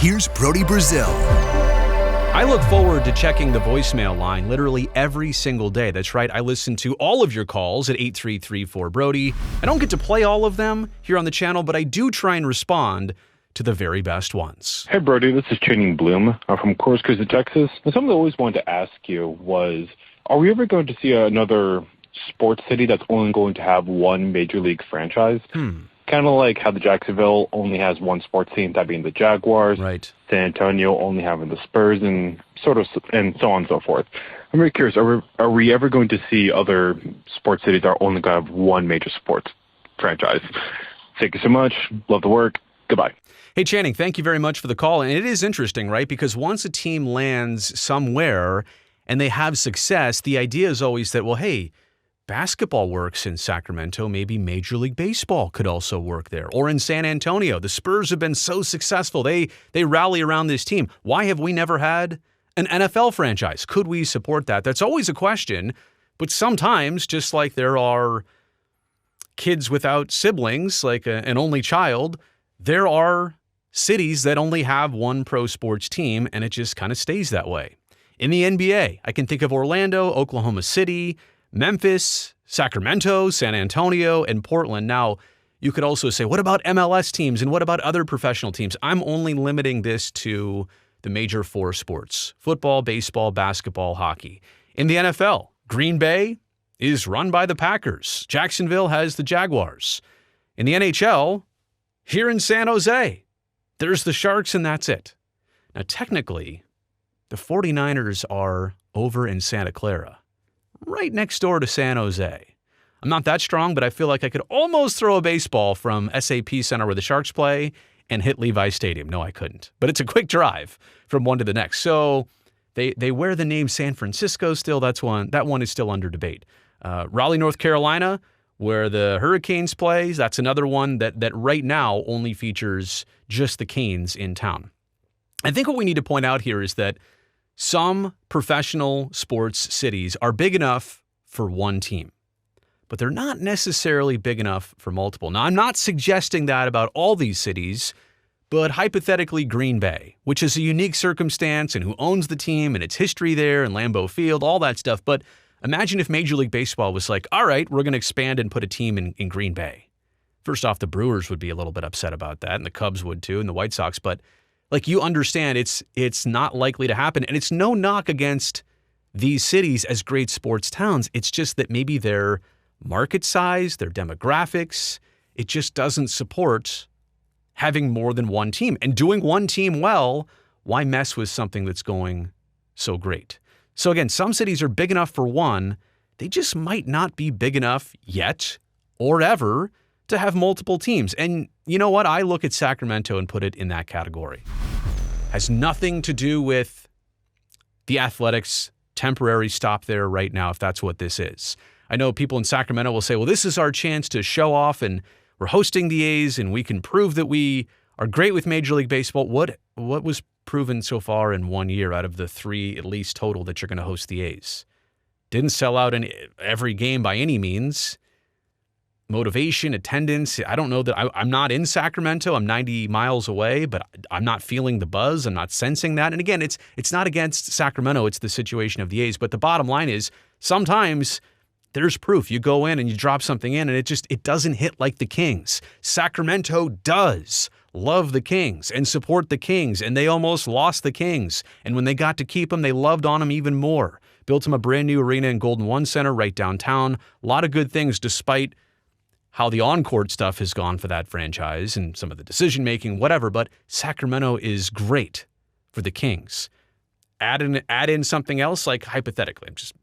here's Brody Brazil. I look forward to checking the voicemail line literally every single day. That's right, I listen to all of your calls at 833-4Brody. I don't get to play all of them here on the channel, but I do try and respond to the very best ones. Hey, Brody, this is Channing Bloom from Corpus Christi, Texas. And something I always wanted to ask you was, are we ever going to see another sports city that's only going to have one major league franchise? Kind of like how the Jacksonville only has one sports team, that being the Jaguars. Right. San Antonio only having the Spurs, and so on and so forth. I'm very curious, are we ever going to see other sports cities that are only going to have one major sports franchise? Thank you so much. Love the work. Goodbye. Hey, Channing, thank you very much for the call. And it is interesting, right? Because once a team lands somewhere and they have success, the idea is always that, well, hey, basketball works in Sacramento, maybe Major League Baseball could also work there. Or in San Antonio, the Spurs have been so successful. They rally around this team. Why have we never had an NFL franchise? Could we support that? That's always a question. But sometimes, just like there are kids without siblings, like an only child, there are cities that only have one pro sports team, and it just kind of stays that way. In the NBA, I can think of Orlando, Oklahoma City, Memphis, Sacramento, San Antonio, and Portland. Now, you could also say, what about MLS teams and what about other professional teams? I'm only limiting this to the major four sports: football, baseball, basketball, hockey. In the NFL, Green Bay is run by the Packers. Jacksonville has the Jaguars. In the NHL, here in San Jose, there's the Sharks, and that's it. Now, technically, the 49ers are over in Santa Clara, right next door to San Jose. I'm not that strong, but I feel like I could almost throw a baseball from SAP Center where the Sharks play and hit Levi Stadium. No, I couldn't. But it's a quick drive from one to the next. So they wear the name San Francisco still. That one is still under debate. Raleigh, North Carolina, where the Hurricanes plays, that's another one that right now only features just the Canes in town. I think what we need to point out here is that some professional sports cities are big enough for one team, but they're not necessarily big enough for multiple. Now, I'm not suggesting that about all these cities, but hypothetically Green Bay, which is a unique circumstance and who owns the team and its history there and Lambeau Field, all that stuff. But imagine if Major League Baseball was like, all right, we're going to expand and put a team in Green Bay. First off, the Brewers would be a little bit upset about that, and the Cubs would too, and the White Sox, but like, you understand, it's not likely to happen. And it's no knock against these cities as great sports towns. It's just that maybe their market size, their demographics, it just doesn't support having more than one team. And doing one team well, why mess with something that's going so great? So again, some cities are big enough for one. They just might not be big enough yet or ever to have multiple teams. And you know what? I look at Sacramento and put it in that category. Has nothing to do with the Athletics' temporary stop there right now, if that's what this is. I know people in Sacramento will say, well, this is our chance to show off, and we're hosting the A's, and we can prove that we are great with Major League Baseball. What was proven so far in 1 year out of the 3 at least total that you're going to host the A's? Didn't sell out in every game by any means. Motivation, attendance, I don't know that I'm not in Sacramento. I'm 90 miles away, but I'm not feeling the buzz. I'm not sensing that. And again, it's not against Sacramento. It's the situation of the A's. But the bottom line is sometimes there's proof. You go in and you drop something in and it doesn't hit like the Kings. Sacramento does love the Kings and support the Kings, and they almost lost the Kings. And when they got to keep them, they loved on them even more. Built them a brand new arena in Golden One Center right downtown. A lot of good things despite how the on-court stuff has gone for that franchise and some of the decision-making, whatever, but Sacramento is great for the Kings. Add in something else, like hypothetically, I'm just,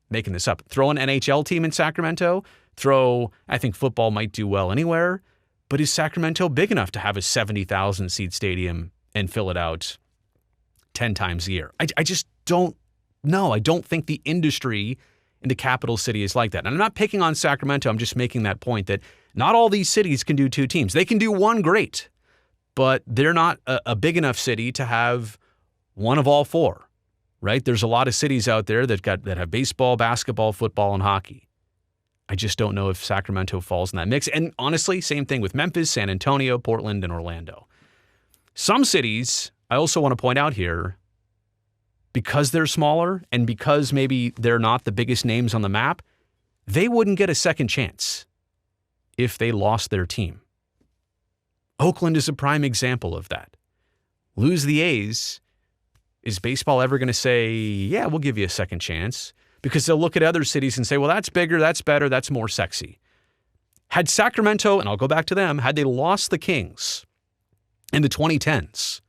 making this up. Throw an NHL team in Sacramento. I think football might do well anywhere, but is Sacramento big enough to have a 70,000-seat stadium and fill it out 10 times a year? I just don't know. I don't think the industry in the capital city is like that. And I'm not picking on Sacramento. I'm just making that point that not all these cities can do 2 teams. They can do one great, but they're not a big enough city to have one of all 4, right? There's a lot of cities out there that have baseball, basketball, football, and hockey. I just don't know if Sacramento falls in that mix. And honestly, same thing with Memphis, San Antonio, Portland, and Orlando. Some cities, I also want to point out here, because they're smaller and because maybe they're not the biggest names on the map, they wouldn't get a second chance if they lost their team. Oakland is a prime example of that. Lose the A's, is baseball ever going to say, yeah, we'll give you a second chance? Because they'll look at other cities and say, well, that's bigger, that's better, that's more sexy. Had Sacramento, and I'll go back to them, had they lost the Kings in the 2010s,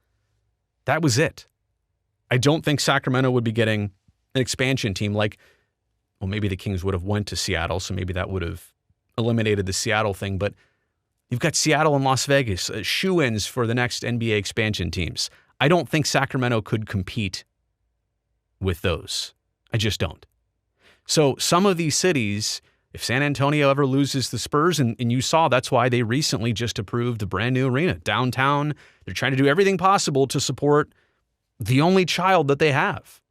that was it. I don't think Sacramento would be getting an expansion team like, well, maybe the Kings would have went to Seattle, so maybe that would have eliminated the Seattle thing, but you've got Seattle and Las Vegas, shoo-ins for the next NBA expansion teams. I don't think Sacramento could compete with those. I just don't. So some of these cities, if San Antonio ever loses the Spurs, and you saw that's why they recently just approved a brand new arena downtown. They're trying to do everything possible to support the only child that they have.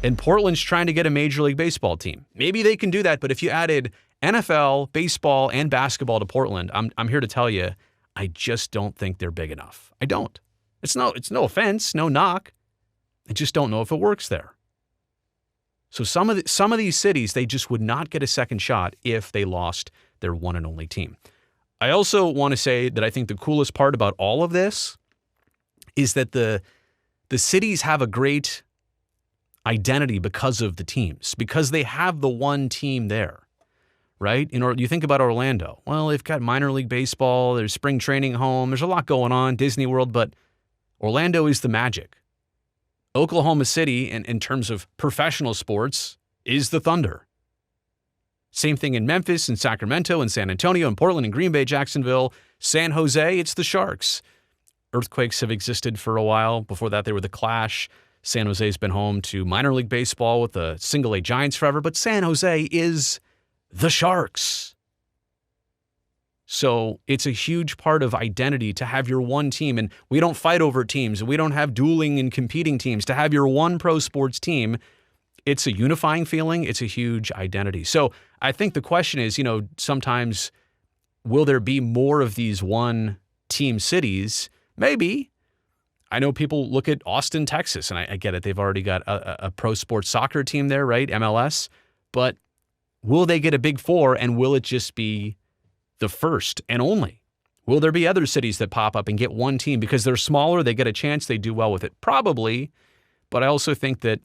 And Portland's trying to get a Major League Baseball team. Maybe they can do that, but if you added NFL, baseball, and basketball to Portland, I'm here to tell you, I just don't think they're big enough. I don't. It's no offense, no knock. I just don't know if it works there. So some of these cities, they just would not get a second shot if they lost their one and only team. I also want to say that I think the coolest part about all of this is that the cities have a great identity because of the teams, because they have the one team there, right? You think about Orlando. Well, they've got minor league baseball, there's spring training home, there's a lot going on, Disney World, but Orlando is the Magic. Oklahoma City, in terms of professional sports, is the Thunder. Same thing in Memphis and Sacramento and San Antonio and Portland and Green Bay, Jacksonville. San Jose, it's the Sharks. Earthquakes have existed for a while. Before that, they were the Clash. San Jose's been home to minor league baseball with the single-A Giants forever, but San Jose is the Sharks. So it's a huge part of identity to have your one team, and we don't fight over teams, and we don't have dueling and competing teams. To have your one pro sports team, it's a unifying feeling. It's a huge identity. So I think the question is, sometimes will there be more of these one-team cities? Maybe. I know people look at Austin, Texas, and I get it. They've already got a pro sports soccer team there, right? MLS. But will they get a Big Four, and will it just be the first and only? Will there be other cities that pop up and get one team because they're smaller, they get a chance, they do well with it? Probably. But I also think that,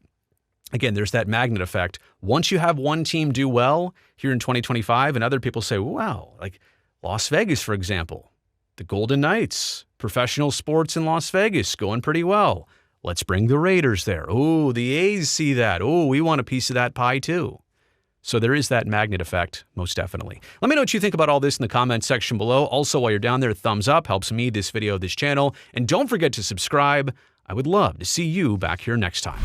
again, there's that magnet effect. Once you have one team do well here in 2025 and other people say, wow, like Las Vegas, for example, the Golden Knights, professional sports in Las Vegas going pretty well. Let's bring the Raiders there. Oh, the A's see that. Oh, we want a piece of that pie too. So there is that magnet effect, most definitely. Let me know what you think about all this in the comments section below. Also, while you're down there, thumbs up helps me, this video, this channel. And don't forget to subscribe. I would love to see you back here next time.